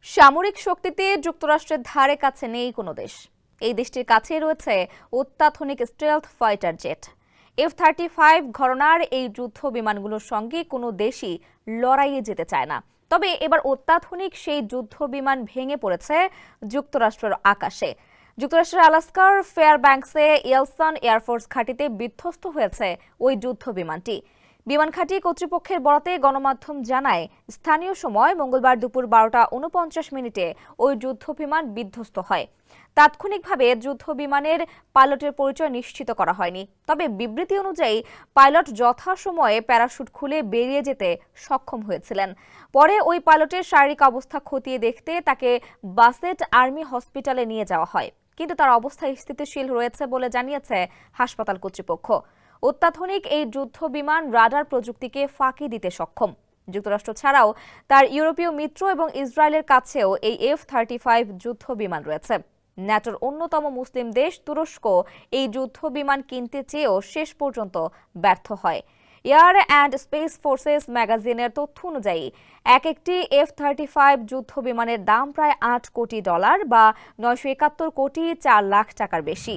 সামরিক শক্তিতে যুক্তরাষ্ট্রের ধারে কাছে নেই কোনো দেশ। এই দেশটির কাছেই রয়েছে অত্যাধুনিক স্টেলথ ফাইটার জেট। F-35 ঘরানার এই যুদ্ধ বিমানগুলোর সঙ্গে কোনো দেশই লড়াইয়ে যেতে চায় না। তবে এবার অত্যাধুনিক সেই যুদ্ধ বিমান ভেঙে পড়েছে যুক্তরাষ্ট্রের আকাশে। যুক্তরাষ্ট্রের আলাস্কার ফেয়ারব্যাঙ্কসে ইয়েলসন এয়ারফোর্স ঘাঁটিতে বিধ্বস্ত হয়েছে ওই যুদ্ধ বিমানটি। বিমান ঘাঁটি কর্তৃপক্ষের বরাতে গণমাধ্যম জানায়, স্থানীয় সময় মঙ্গলবার দুপুর 12:49 ওই যুদ্ধ বিমান বিধ্বস্ত হয়। তাৎক্ষণিকভাবে যুদ্ধ বিমানের পাইলটের পরিচয় নিশ্চিত করা হয়নি। তবে বিবৃতি অনুযায়ী পাইলট যথাসময়ে প্যারাশুট খুলে বেরিয়ে যেতে সক্ষম হয়েছিলেন। পরে ওই পাইলটের শারীরিক অবস্থা খতিয়ে দেখতে তাকে বাসেট আর্মি হসপিটালে নিয়ে যাওয়া হয়, কিন্তু তার অবস্থা স্থিতিশীল রয়েছে বলে জানিয়েছে হাসপাতাল কর্তৃপক্ষ। অত্যাধুনিক এই যুদ্ধ বিমান রাডার প্রযুক্তিকে ফাঁকি দিতে সক্ষম। যুক্তরাষ্ট্র ছাড়াও তার ইউরোপীয় মিত্র এবং ইসরায়েলের কাছেও এই F-35 যুদ্ধ বিমান রয়েছে। ন্যাটোর অন্যতম মুসলিম দেশ তুরস্ক এই যুদ্ধ বিমান কিনতে চেয়েও শেষ পর্যন্ত ব্যর্থ হয়। এয়ার অ্যান্ড স্পেস ফোর্সেস ম্যাগাজিনের তথ্য অনুযায়ী একটি F-35 যুদ্ধ বিমানের দাম প্রায় $8 কোটি বা 971 কোটি 4 লাখ টাকার বেশি।